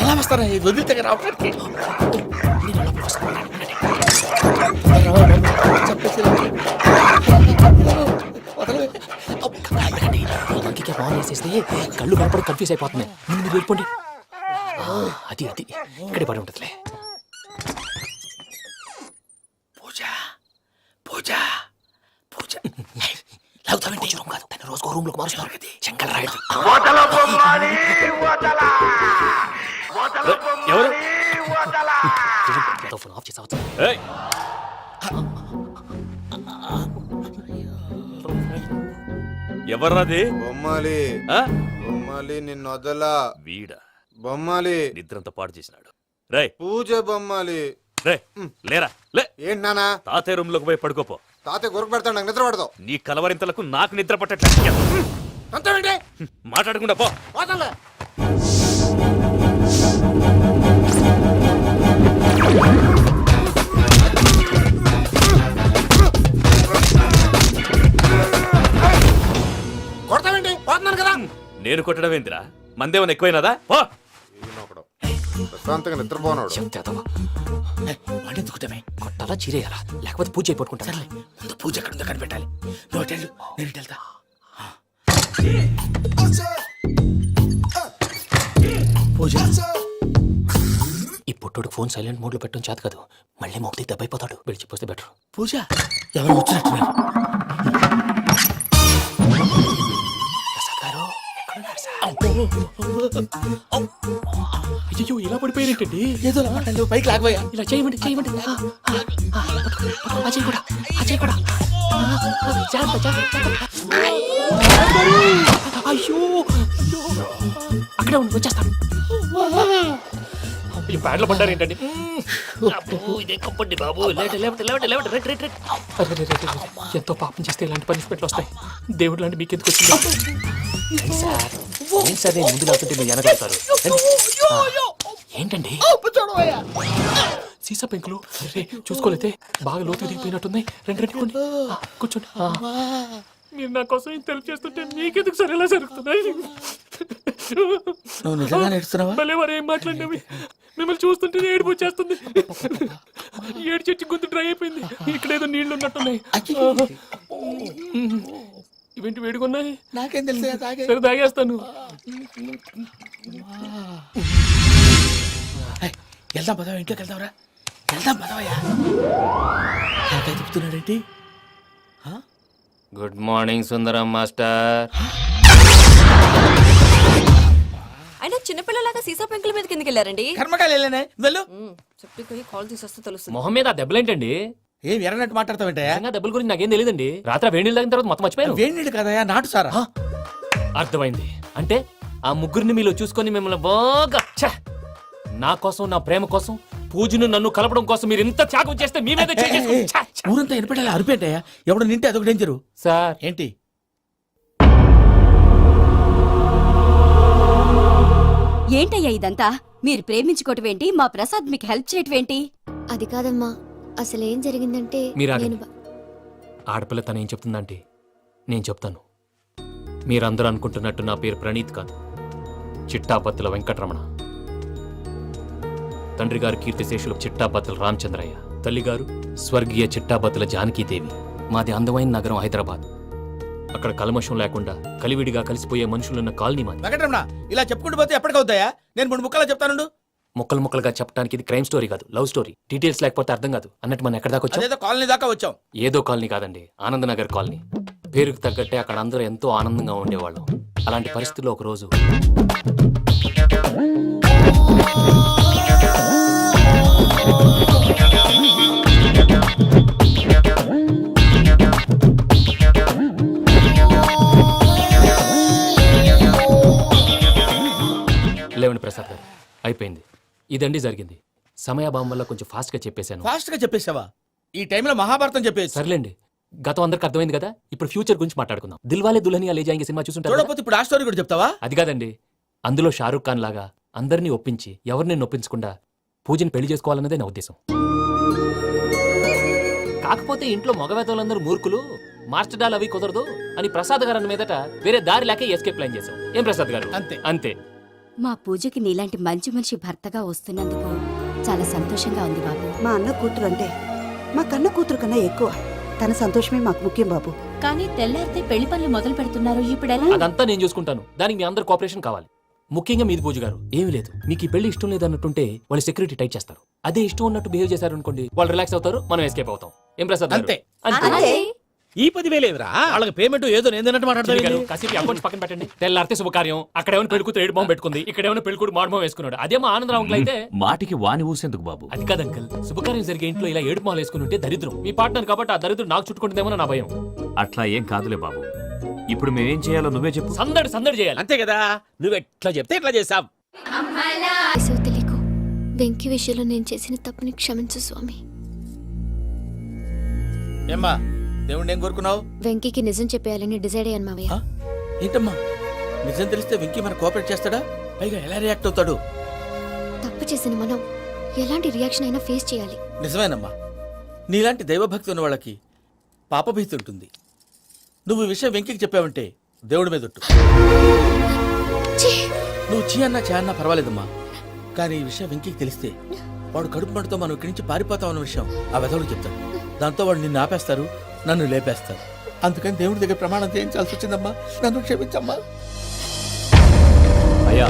ఎలా వస్తారా వదిలితే రావడానికి మంకికి బాగా వేసేస్తే కళ్ళు కనపడి కన్ఫ్యూజ్ అయిపోతున్నాయి. ముందు మీరు వెళ్ళిపోండి. అది అది ఇక్కడే పడి ఉంటుందిలే. పూజ పూజ పూజ లాగుతామంటే రూమ్ కాదు, తన రోజుకో రూమ్ లోకి మారుస్తున్నారు కదా. చెంగల్ రాయుడు ఎవరు? ఫోన్ ఆఫ్ చేసావచ్చు. ఏయ్, ఎవర్రాది? బొమ్మాలి ఆ? బొమ్మాలి నిన్ను వదలా. వీడా బొమ్మాలి నిద్రంతా పాడు చేసినాడు. రేయ్ పూజ బొమ్మాలి. రే లేరా లే. ఏంటి నానా తాతయ్య రూమ్ లోకి పోయి పడుకోపో. తాతయ్య గురకు పెడతాడు నాకు నిద్ర పడతావు. నీ కలవరింతలకు నాకు నిద్ర పట్టట్లేదు. అంతేంటి మాట్లాడకుండా పో. పోతాలే. కొడతావేంటి పోతున్నాను కదా. నేను కొట్టడం ఏంటిరా? మందేమన్నా ఎక్కువైనదా? పో. ప్రశాంతంగా నిద్రపోనాడు. వాడెందుకుంటామే కొట్టాలా చీరేయాలా లేకపోతే పూజ అయిపోట్టుకుంటా. సర్లే ముందు పూజ ఎక్కడ ఉందో కనిపెట్టాలి. నువ్వు వెళ్ళు నేను ఇటు వెళ్తా. పూజ ఈ పుట్టుడికి ఫోన్ సైలెంట్ మోడ్ లో పెట్టడం చేత కాదు, మళ్ళీ మొక్కి దెబ్బైపోతాడు. విడిచిపోతే బెటర్. పూజ ఎవరు వచ్చినట్టున్నారు. ప్రసాద్ గారు ఎక్కడున్నారు సార్? అయ్యో ఇలా పడిపోయినట్టండి. ఏదో మాటలు పైకి లాగబోయా. ఇలా చేయమండి చేయమండి. అజయ్ కూడా అజయ్ కూడా జాగ్రత్త, జాగ్రత్త, జాగ్రత్త. అయ్యో అక్కడే ఉండి వచ్చేస్తాను. ఈ బ్యాడ్లో పడ్డారు ఏంటండి? ఇదే కప్పండి బాబు. ఎంతో పాపం చేస్తే ఇలాంటి పనిష్మెంట్లు వస్తాయి. దేవుడు లాంటి మీకెందుకు వచ్చింది సార్? ఏం సార్ నేను ముందు లేకుంటే మీరు వెనకాడతారు. ఏంటండి సీసా పెంకులు చూసుకోలేతే బాగా లోతు దిగిపోయినట్టున్నాయి. రెండు కూర్చోండి. మీరు నా కోసం ఇంత హెల్ప్ చేస్తుంటే మీకెందుకు సరే ఎలా జరుగుతున్నాయి? నువ్వు నిజంగా నేర్చుతున్నావా? భలే వారు ఏం మాట్లాడినవి. మిమ్మల్ని చూస్తుంటే ఏడుపు వచ్చేస్తుంది. ఏడు చెట్టు గొంతు డ్రై అయిపోయింది. ఇక్కడ ఏదో నీళ్లు ఉన్నట్టున్నాయి. ఇవేంటి వేడుకున్నాయి? నాకేం తెలుసు. సరే తాగేస్తాను. వెళ్దాం పదవా, ఇంట్లోకి వెళ్దాంరా. వెళ్దాం పదవయ్యా. నాకై చెప్తున్నాడేంటి? గుడ్ మార్నింగ్ సుందరం మాస్టర్. అయినా చిన్నపిల్లలాగా సీసా పెంకుల మీద కిందకి వెళ్ళారండి. కర్మకాయలు వెళ్ళానే వెళ్ళు. చెప్పి కాల్ తీసేస్తే తెలుస్తుంది. మొహం మీద ఆ దెబ్బలేంటండి? ఏం ఎర్రనట్టు మాట్లాడతావేంటయ్యా? నిజంగా దెబ్బల గురించి నాకేం తెలియదండి. రాత్రి వేడి నీళ్ళు తాగిన తర్వాత మొత్తం మర్చిపోయాను. వేడి నీళ్ళు కదయ్యా, నాటు సారా. అర్థమైంది. అంటే ఆ ముగ్గురిని మీలో చూసుకొని మిమ్మల్ని బాగా నా కోసం, నా ప్రేమ కోసం, పూజను నన్ను కలపడం కోసం మీరు ఇంత త్యాగం చేస్తే మీ మీద ఊరంతా ఎనపెట్టాలి అరిపేటయ్యా. ఎవడు నింటే అదొక డేంజరు. సార్ ఏంటి ఏంటయ్యా ఇదంతా? మీరు ప్రేమించుకోవటం ఏంటి? మా ప్రసాద్ మీకు హెల్ప్ చేయటం ఏంటి? అది కాదమ్మా, అసలు ఏం జరిగిందంటే మీరు నేను ఆడపిల్ల తను ఏం చెప్తుందంటే నేను చెప్తాను. మీరందరూ అనుకుంటున్నట్టు నా పేరు ప్రణీత్ కాదు, చిట్టాపత్తుల వెంకటరమణ. తండ్రి గారు కీర్తిశేషులు చిట్టాపత్తుల రామచంద్రయ్య, తల్లిగారు స్వర్గీయ చిట్టాపత్తుల జానకీదేవి. మాది అందమైన నగరం హైదరాబాద్. అక్కడ కల్మషం లేకుండా కలివిడిగా కలిసిపోయే మనుషులున్న కాలనీ మాది. వెంకటరమణ ఇలా చెప్పుకుంటూ పోతే ఎప్పటికవుతాయా? నేను 3 ముక్కలా చెప్తాను. ముక్కలు ముక్కలుగా చెప్పడానికి ఇది క్రైమ్ స్టోరీ కాదు, లవ్ స్టోరీ. డీటెయిల్స్ లేకపోతే అర్థం కాదు. అన్నట్టు మనం ఎక్కడ దాకా వచ్చాం? అదేదో కాలనీ దాకా వచ్చాం. ఏదో కాలనీ కాదండి, ఆనందనగర్ కాలనీ. పేరుకు తగ్గట్టే అక్కడ అందరూ ఎంతో ఆనందంగా ఉండేవాళ్ళం. అలాంటి పరిస్థితుల్లో ఒక రోజు లేవండి ప్రసాద్ గారు, అయిపోయింది. ఇదండి జరిగింది. సమయాభావం వల్ల కొంచెం ఫాస్ట్ గా చెప్పేశాను. ఫాస్ట్ గా చెప్పేసావా? ఈ టైంలో మహాభారతం చెప్పేసి. సర్లేండి, గతం అందరికి అర్థమైంది కదా. ఇప్పుడు ఫ్యూచర్ గురించి మాట్లాడుకుందాం. దిల్వాలే దుల్హనియా లే జాయేంగే సినిమా చూసుంటారు కదా? చూడకపోతే ఇప్పుడు ఆ స్టోరీ కూడా చెప్తావా? అది కాదండి, అందులో షారూఖ్ ఖాన్ లాగా అందరినీ ఒప్పించి ఎవరిని నొప్పించకుండా పూజని పెళ్లి చేసుకోవాలన్నదే నా ఉద్దేశం. కాకపోతే ఇంట్లో మగవేతలందరూ మూర్ఖులు, మార్చడాలు అవి కుదరదు అని ప్రసాద్ గారు అన్న మీదట వేరే దారి లేక ఎస్కేప్ ప్లాన్ చేశాం. ఏం ప్రసాద్ గారు? అంతే అంతే. మా పూజకి నీలాంటి మంచి మనిషి భర్తగా వస్తున్నందుకు చాలా సంతోషంగా ఉంది బాబు. మా అన్న కూతురు అంటే మా కన్న కూతురు కన్నా ఎక్కువ. తన సంతోషమే మాకు ముఖ్యం బాబు. కానీ తెల్లారితే పెళ్లి పనులు మొదలు పెడుతున్నారు, ఇప్పుడు ఎలా? అదంతా నేను చూసుకుంటాను. దానికి మీ అందరు కోఆపరేషన్ కావాలి. ముఖ్యంగా మీది పూజ గారు. ఏమీ లేదు, మీకు ఈ పెళ్లి ఇష్టం లేదన్నట్టుంటే వాళ్ళు సెక్యూరిటీ టైట్ చేస్తారు. అదే ఇష్టం ఉన్నట్టు బిహేవ్ చేశారు అనుకోండి, వాళ్ళు రిలాక్స్ అవుతారు, మనం ఎస్కేప్ అవుతాం. ఏం ప్రసాద్ గారు? అంతే. అంతే. ఈ 10,000 ఏమిరా? వాళ్ళకి పేమెంట్ ఏదో నేందన్నట్టు చిన్ని గారు, మాట్లాడతాను. కాసేపు అకౌంట్స్ పక్కన పెట్టండి. తెల్లారితే శుభకార్యం. అక్కడ ఏమైనా పెళ్ళికూతురు ఏడు బాంబు పెట్టుకుంది, ఇక్కడ ఏమైనా పెళ్ళికూడు మాడు బాంబు వేసుకున్నాడు. అదేమో ఆనందరావు అంకుల్ అయితే మాటికి వాని ఊసేందుకు బాబు? అది కాదు అంకుల్, శుభకార్యం జరిగే ఇంట్లో ఇలా ఏడు మాలు వేసుకుని ఉంటే దరిద్రం. మీ పార్ట్నర్ కాబట్టి ఆ దరిద్రం నాకు చుట్టుకుంటుందేమో నా భయం. అట్లా ఏం కాదులే బాబు. ఇప్పుడు మేమేం చేయాలో నువ్వే చెప్పు. సందడి సందడి చేయాలి. అంతే కదా, నువ్వు ఎట్లా చెప్తే ఎట్లా చేసావు. తెలియకు వెంకీ విషయంలో నేను చేసిన తప్పుని క్షమించు స్వామి. ఏమ్మా దేవుణ్ణి ఏం కోరుకున్నావు? వెంకీకి నిజం చెప్పేయాలని డిసైడ్ అయ్యాను మావయ్య. ఏంటమ్మా నిజం తెలిస్తే వెంకీ మన కోఆపరేట్ చేస్తాడా? పైగా ఎలా రియాక్ట్ అవుతాడు? తప్పు చేసిన మనం ఎలాంటి రియాక్షన్ అయినా ఫేస్ చేయాలి. నిజమేనమ్మా, నీలాంటి దైవభక్తి ఉన్న వాళ్ళకి పాపభీతి ఉంటుంది. నువ్వు ఈ విషయం వెంకీకి చెప్పావంటే దేవుడి మీద ఒట్టు. నువ్వు చీ అన్నా చే అన్నా పర్వాలేదమ్మా, కానీ ఈ విషయం వెంకీకి తెలిస్తే వాడు కడుపు మంటతో మనం ఇక్కడి నుంచి పారిపోతామన్న విషయం ఆ వెధవుడు చెప్తాడు. దాంతో వాడు నిన్ను ఆపేస్తారు, నన్ను లేపేస్తారు. అందుకని దేవుడి దగ్గర ప్రమాణం చేయించాల్సి వచ్చిందమ్మా. నన్ను క్షమించమ్మా. అయ్యా,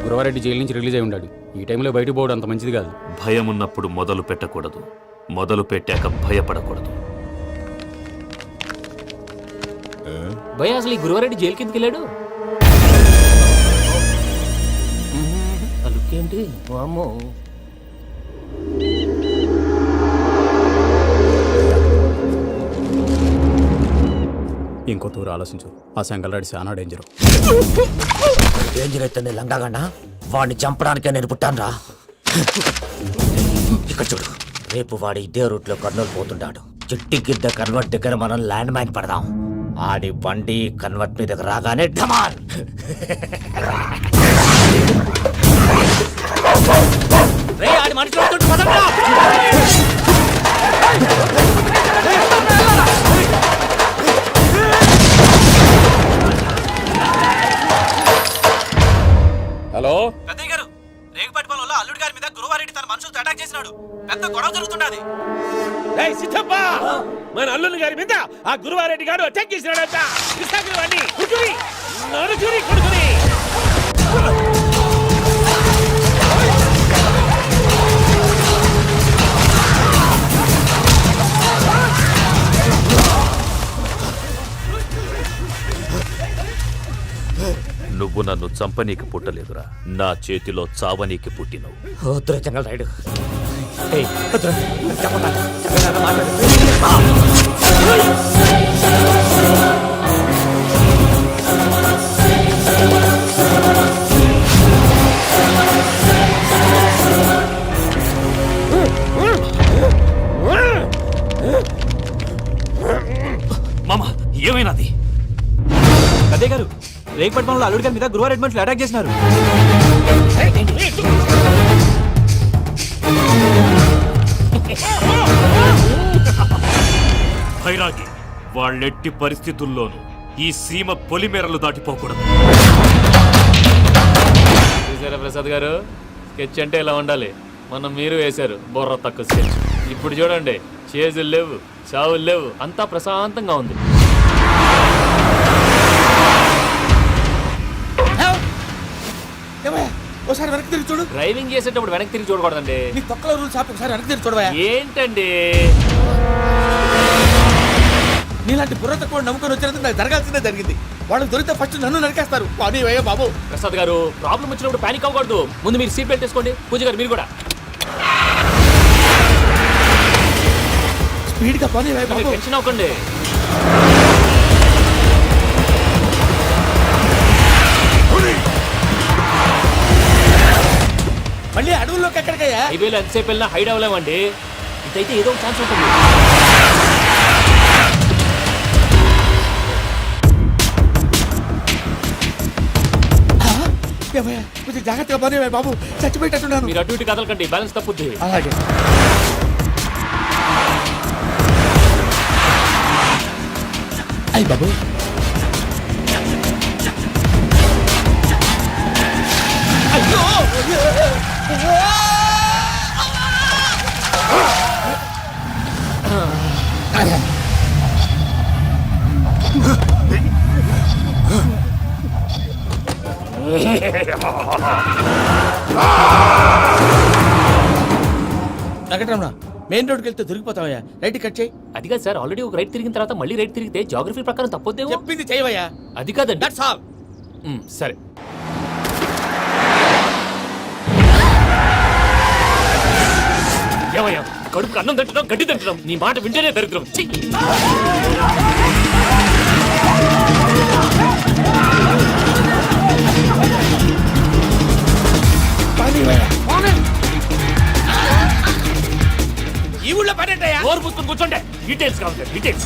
గురవారెడ్డి జైలు నుంచి రిలీజ్ అయి ఉన్నాడు. ఈ టైంలో బయటకు పోవడం అంత మంచిది కాదు. భయం ఉన్నప్పుడు మొదలు పెట్టకూడదు, మొదలు పెట్టాక భయపడకూడదు. భయ అసలు ఈ గురువారెడ్డి జైలు కిందకి వెళ్ళాడు. అలుకేంటి వామ్మో. ఇంకో తూరు ఆలోచించు. ఆ సంగల్రాడి చాలా డేంజర్. డేంజర్ అయితే లంగాగండా వాడిని చంపడానికే నేను పుట్టాను. ఇక్కడ చూడు, రేపు వాడి ఇదే రూట్ లో కర్నూలు పోతుంటాడు. చిట్టి గిద్ద కన్వర్ట్ దగ్గర మనం ల్యాండ్ మైన్ పడదాం. ఆడి బండి కన్వర్ట్ మీద రాగానే ఢమాన్. ఆడి మనిషి హలో పెద్దయ్య గారు, రేగుపాటి పొలంలో అల్లుడి గారి మీద గురువారెడ్డి తన మనుషులతో అటాక్ చేసినాడు. పెద్ద గొడవ జరుగుతున్నది. సిద్ధప్ప, మన అల్లుడి గారి మీద ఆ గురువారెడ్డి గారు అటాక్ చేసినాడంట. కృష్ణాగిరి కుడుకుని నరుచురి కొడుకుని. నువ్వు నన్ను చంపనీకి పుట్టలేదురా, నా చేతిలో చావనీకి పుట్టినవు. చెంగల్ రైడు. మామ, ఏమైనాది? పెద్దయ్య గారు, రేగుపాటి పొలంలో అల్లుడి గారి మీద గురువారెడ్డి మనుషులు అటాక్ చేసినారు. భైరాగి, వాళ్ళెట్టి పరిస్థితుల్లోనూ ఈ సీమ పొలిమేరలు దాటిపోకూడదు. చూసారా ప్రసాద్ గారు, స్కెచ్ అంటే ఇలా ఉండాలి. మనం మీరు వేశారు బొర్ర తక్కువ స్కెచ్. ఇప్పుడు చూడండి, చేజులు లేవు, చావులు లేవు, అంతా ప్రశాంతంగా ఉంది. ఏమయ్యా ఒకసారి వెనక్కి తిరిగి చూడు. డ్రైవింగ్ చేసేటప్పుడు వెనక్కి తిరిగి చూడకూడదండి. నీ తొక్కలో రూల్స్ ఆపి ఒకసారి వెనక్కి తిరిగి చూడవా. ఏంటండి నీలాంటి బుర్ర తక్కువ నమ్ముకొని వచ్చినందుకు నాకు జరగాల్సిందే జరిగింది. వాళ్ళకి దొరికితే ఫస్ట్ నన్ను నరికేస్తారు. కానీ అయ్యా బాబు. ప్రసాద్ గారు, ప్రాబ్లం వచ్చినప్పుడు పానిక్ అవ్వకూడదు. ముందు మీరు సీట్ బెల్ట్ వేసుకోండి. పూజ గారు మీరు కూడా స్పీడ్ గా పని బాబు. టెన్షన్ అవ్వకండి. మళ్ళీ అడవుల్లోకి ఎక్కడికయ్యా? హైవేలో ఎంతసేపు వెళ్ళినా హైడ్ అవ్వలేమండి. ఇదైతే ఏదో ఒక ఛాన్స్ ఉంటుంది. ఏమయ్యా కొంచెం జాగ్రత్తగా పని బాబు, చచ్చిపోయేటట్టున్నాను. మీరు అటు ఇటు కదలకండి, బ్యాలెన్స్ తప్పుద్ది. అలాగే. అయ్యి బాబు, అయ్యో వెంకటరమణ, మెయిన్ రోడ్కి వెళ్తే దొరికిపోతావయ్యా. రైట్ కట్ చేయి. అది కాదు సార్, ఆల్రెడీ ఒక రైట్ తిరిగిన తర్వాత మళ్ళీ రైట్ తిరిగితే జాగ్రఫీ ప్రకారం తప్పొద్దేమో. చెప్పింది చేయవయ్యా. అది కాదండి. That's all. సరే. ఏమయ్యా, కడుపుకి అన్నం తింటున్నాం, గడ్డి తింటున్నాం, నీ మాట వింటేనే దరిద్రం. ఛీ! ఈ ఊళ్ళో పడేటయ్యా. నోరు పూసుకొని కూర్చోండి. డీటెయిల్స్ కావాలి, డీటెయిల్స్.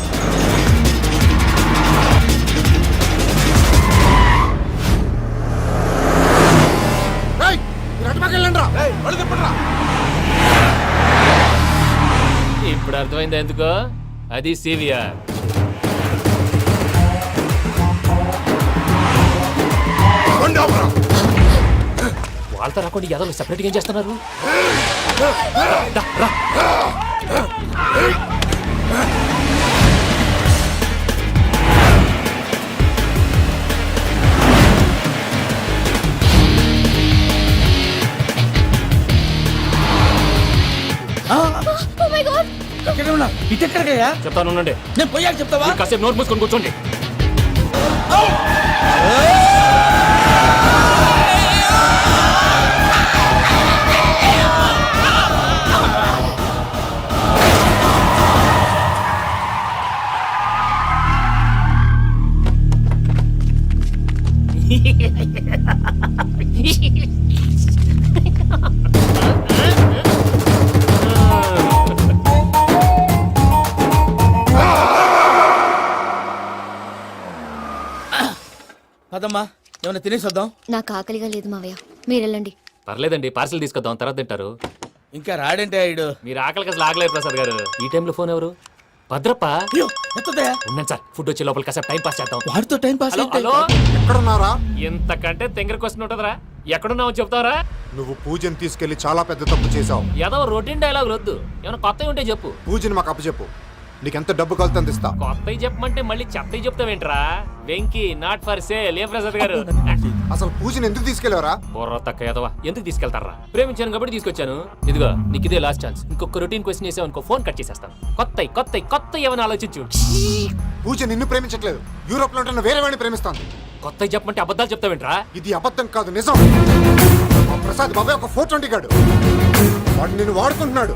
ఇప్పుడు అర్థమైంది ఎందుకో. అది సివిఆర్. వాళ్ళతో రాకుండా యాదవ్ సెపరేట్గా ఏం చేస్తున్నారు? రా. ఇటు ఎక్కడికయ్యా? చెప్తాను ఉండండి. నేను పోయాక చెప్తావా? కాసేపు నోట్ మూసుకొని కూర్చోండి. పదమ్మా, ఏమైనా తినేసి వద్దాం. నాకు ఆకలిగా లేదు మావయ్య, మీరు వెళ్ళండి. పర్లేదండి, పార్సిల్ తీసుకొద్దాం, తర్వాత తింటారు. ఇంకా రాడంటే ఆయుడు. మీరు ఆకలికి అసలు ఆగలేదు ప్రసాద్ గారు. ఈ టైంలో ఫోన్ ఎవరు? భద్రప్ప. అయ్యో ఎత్తదయ్యా. ఉన్నాను సార్, ఫుడ్ వచ్చే లోపల కాసేపు టైం పాస్ చేద్దాం. వాడితో టైం పాస్. హలో హలో, ఎక్కడున్నారా? ఇంతకంటే తెంగర క్వశ్చన్ ఉంటుందిరా. ఎక్కడున్నావు చెప్తావరా? నువ్వు పూజని తీసుకెళ్లి చాలా పెద్ద తప్పు చేశావు. ఏదో రొటీన్ డైలాగ్ వద్దు, ఏమైనా కొత్తవి ఉంటే చెప్పు. పూజని మాకు అప్పచెప్పు. నీకెంత డబ్బు కలితే అంత ఇస్తా. కొత్తవి చెప్పమంటే మళ్ళీ చెత్తవి చెప్తావేంట్రా? Venky not for sale. ఏ ప్రసాద్ గారు, అసలు పూజని ఎందుకు తీసుకెళ్లేవరా? బుర్ర తక్క ఏదవా, ఎందుకు తీసుకెళ్తారా? ప్రేమించాను కాబట్టి తీసుకొచ్చాను. ఇదిగో నీకు ఇదే లాస్ట్ ఛాన్స్. ఇంకొక రొటీన్ క్వశ్చన్ చేసావు అనుకో, ఫోన్ కట్ చేసేస్తాను. కొత్త ఏమైనా ఆలోచించు. పూజ నిన్ను ప్రేమించట్లేదు, యూరోప్ లో ఉంటున్న వేరే వాడిని ప్రేమిస్తాను. కొత్త చెప్పమంటే అబద్ధాలు చెప్తావేంట్రా? ఇది అబద్ధం కాదు, నిజం. మా ప్రసాద్ బాబాయ్ ఒక 420 గాడు. వాడు నిన్ను వాడుకుంటున్నాడు.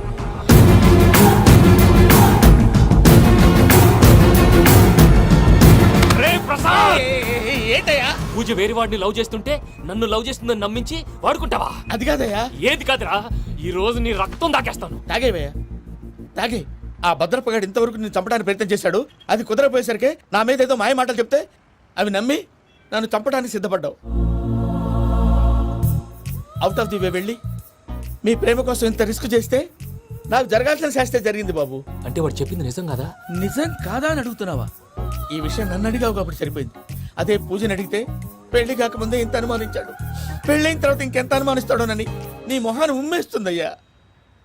ఏంటయ్యా? పూజ వేరే వాడిని లవ్ చేస్తుంటే నన్ను లవ్ చేస్తుందని నమ్మించి వాడుకుంటావా? అది కాదయ్యా. ఏది కాదురా, ఈ రోజు నీ రక్తం దాకేస్తాను. తాగేవయ్యా, తాగే. ఆ భద్రప్పగాడు ఇంతవరకు నేను చంపడానికి ప్రయత్నం చేశాడు. అది కుదరపోయేసరికి నా మీద ఏదో మాయ మాటలు చెప్తే అవి నమ్మి నన్ను చంపడానికి సిద్ధపడ్డావు. అవుట్ ఆఫ్ ది వే వెళ్ళి మీ ప్రేమ కోసం ఇంత రిస్క్ చేస్తే నాకు జరగాల్సిన శాస్త్రే జరిగింది బాబు. అంటే వాడు చెప్పింది నిజం కదా? నిజం కాదా అని అడుగుతున్నావా? ఈ విషయం నన్ను అడిగావు కాబట్టి సరిపోయింది. అదే పూజని అడిగితే పెళ్లి కాకముందే ఇంత అనుమానించాడు, పెళ్ళైన తర్వాత ఇంకెంత అనుమానిస్తాడోనని నీ మొహాన్ని ఉమ్మేస్తుందయ్యా.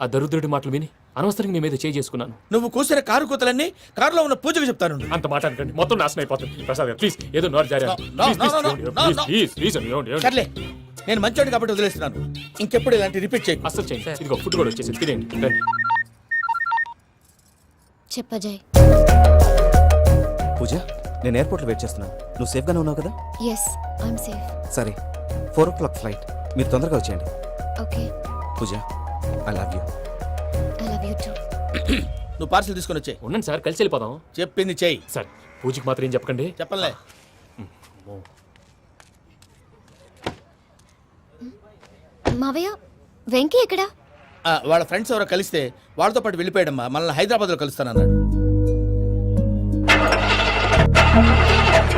ఆ దరిద్రుడి మాటలు విని అనవసరంగా మీ మీద చేయి చేసుకున్నాను. నువ్వు కూసిన కారు కూతలన్నీ కారులో ఉన్న పూజకు చెప్తాను. అంత మాట అనకండి, మొత్తం నాశనం అయిపోతుంది. ప్రసాద్ గారు ప్లీజ్ ఏదో నోరు జారీ సర్లే, నేను మంచోడు కాబట్టి వదిలేస్తున్నాను. ఇంకెప్పుడు ఇలాంటి రిపీట్ చేయకు. అస్సలు చేయండి. ఇదిగో ఫుడ్ కూడా వచ్చేసి తినేయండి. రండి. చెప్పజాయ్. పూజ, నేను ఎయిర్పోర్ట్లో వెయిట్ చేస్తున్నాను. నువ్వు సేఫ్గానే ఉన్నావు కదా? Yes, I'm safe. సరే, 4 o'clock ఫ్లైట్. మీరు తొందరగా వచ్చేయండి. Okay. Pooja, I love you. I love you too. నువ్వు పార్సల్ తీసుకొని వచ్చే. ఉండండి సార్, కలిసి వెళ్ళిపోదాం. చెప్పింది చెయ్యి. సార్ పూజకి మాత్రం ఏం చెప్పకండి. చెప్పలే. మావయ్య, వెంకీ ఎక్కడా? వాళ్ళ ఫ్రెండ్స్ ఎవరో కలిస్తే వాళ్ళతో పాటు వెళ్ళిపోయాడమ్మా. మనల్ని హైదరాబాద్లో కలుస్తానన్నాడు.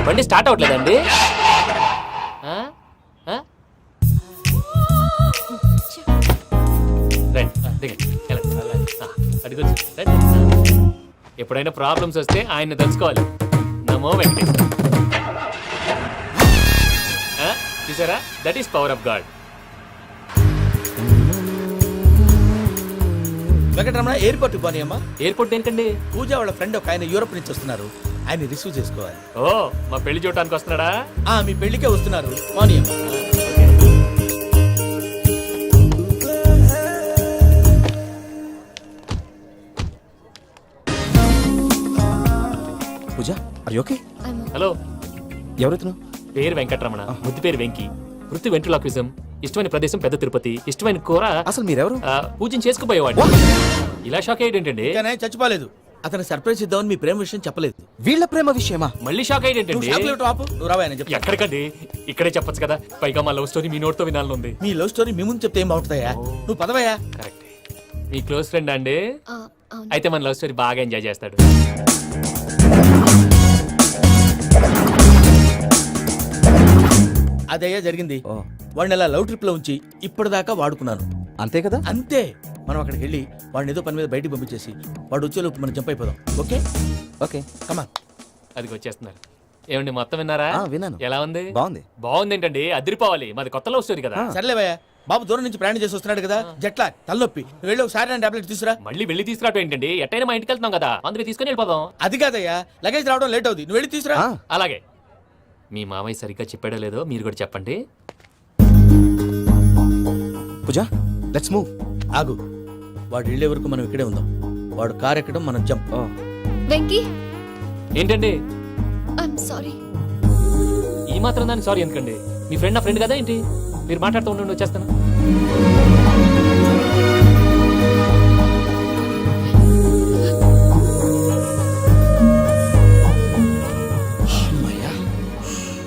బండి స్టార్ట్ అవ్వట్లేదండి. ఆ? ఆ? రండి, దిగండి, వెళ్ళండి. అడిగొచ్చు, రండి. ఎప్పుడైనా ప్రాబ్లమ్స్ వస్తే ఆయన్ని తెలుసుకోవాలి. నమో వెంకటేశ్వర. చూసారా, that is power of God. Venkataramana, airport పోనీ అమ్మా. ఎయిర్పోర్ట్ ఏంటండి? పూజ వాళ్ళ ఫ్రెండ్ ఒక ఆయన యూరోప్ నుంచి వస్తున్నారు, ఆయన రిసీవ్ చేసుకోవాలి. ఓ, మా పెళ్లి చూడటానికి వస్తున్నాడా? మీ పెళ్లికే వస్తున్నారు, పోనీ అమ్మా. పూజ, ఆర్ యు ఓకే? హలో, ఎవరైతున్నావు? పేరు వెంకటరమణ, ముద్దు పేరు వెంకీ, వృత్తి వెంట్రులాక్విజం, ఇష్టమైన ప్రదేశం పెద్ద తిరుపతి, ఇష్టమైన కూర. అసలు మీరెవరు? పూజను చేసుకుపోయేవాడు. ఇలా షాక్ అయ్యేటండి. కానీ చచ్చిపోలేదు. అతను సర్ప్రైజ్ ఇద్దామని మీ ప్రేమ విషయం చెప్పలేదు. వీళ్ళ ప్రేమ విషయమా? మళ్ళీ షాక్ అయ్యేటండి. ఎక్కడికండి, ఇక్కడే చెప్పొచ్చు కదా. పైగా మా లవ్ స్టోరీ మీ నోట్తో వినాలని ఉంది. మీ లవ్ స్టోరీ మీ ముందు చెప్తే ఏం బాగుంటుందయ్యా? నువ్వు పదవయ్యా. కరెక్ట్. మీ క్లోజ్ ఫ్రెండ్ అండి? అయితే మన లవ్ స్టోరీ బాగా ఎంజాయ్ చేస్తాడు. అదయ్యా జరిగింది. వాడిని అలా లవ్ ట్రిప్ లో ఉంచి ఇప్పటిదాకా వాడుకున్నాను. అంతే కదా? అంతే. మనం అక్కడికి వెళ్ళి వాడిని ఏదో పని మీద బయటికి పంపించేసి వాడు వచ్చేలోపు మనం జంప్ అయిపోదాం. ఓకే ఓకే, కమా. అది వచ్చేస్తున్నారు. ఏమండి, మొత్తం విన్నారా? విన్నాను. ఎలా ఉంది? బాగుంది. బాగుంది ఏంటండి, అదిరిపోవాలి. మాది కొత్త లవ్ స్టోరీ కదా. సర్లేవయ్యా, బాబు దూరం నుంచి ప్రయాణం చేసి వస్తున్నాడు కదా, జట్లా తలనొప్పి. నువ్వు వెళ్ళి ఒకసారి టాబ్లెట్ తీసుకురా. మళ్ళీ వెళ్ళి తీసుకురావటం ఏంటండి? ఎట్టైనా మా ఇంటికి వెళ్తున్నాం కదా, అందుకే తీసుకుని వెళ్ళిపోదాం. అది కాదయ్యా, లగేజ్ రావడం లేట్ అవుతుంది, నువ్వు వెళ్ళి తీసుకురా. అలాగే. మీ మామయ్య సరిగ్గా చెప్పాడో లేదో మీరు కూడా చెప్పండి. పూజ, లెట్స్ మూవ్. ఆగు, వాడు వెళ్ళే వరకు మనం ఇక్కడే ఉందాం. వాడు కార్ ఎక్కడం, మనం జంప్. వెంకీ, ఏంటండి ఐఎమ్ సారీ. ఈ మాత్రం దాన్ని సారీ ఎందుకండి? మీ ఫ్రెండ్ నా ఫ్రెండ్ కదా ఏంటి? మీరు మాట్లాడుతూ ఉండండి, వచ్చేస్తాను.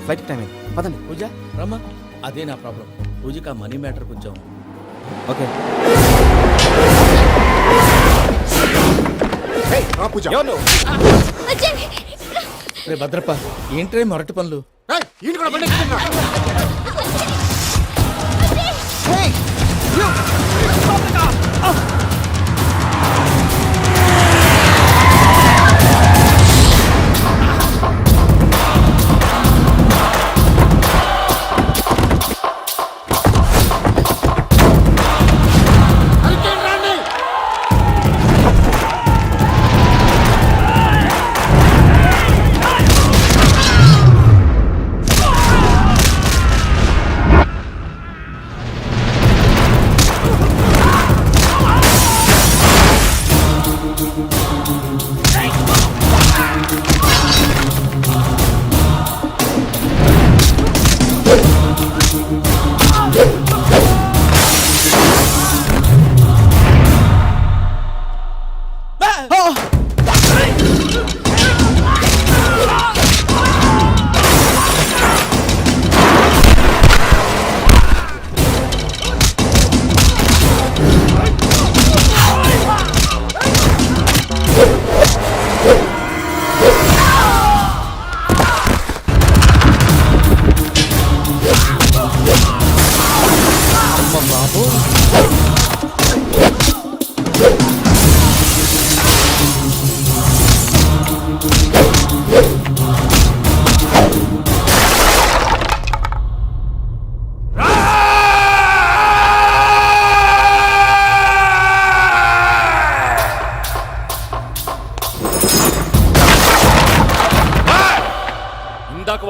ఫ్లైట్ టైం అయింది, పదండి. పూజ రమ్మా. అదే నా ప్రాబ్లం. పూజకి ఆ మనీ మ్యాటర్ కొంచెం. ఓకే. పూజ, రే భద్రప్ప, ఏంట్రే మొరటి పనులు? ఈయన కూడా బండి ఎక్కుతున్నా.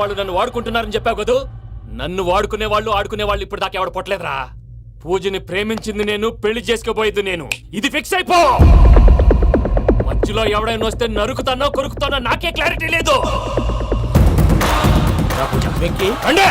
వాళ్ళు నన్ను వాడుకుంటున్నారని చెప్పావు కదూ. నన్ను వాడుకునే వాళ్ళు ఆడుకునే వాళ్ళు ఇప్పుడు దాకా ఎవడు పొట్టలేదురా. పూజని ప్రేమించింది నేను, పెళ్లి చేసుకోబోయేది నేను. ఇది ఫిక్స్ అయిపో. మధ్యలో ఎవడైనా వస్తే నరుకుతానో కొరుకుతానో నాకే క్లారిటీ లేదు. వెంకీ రండి.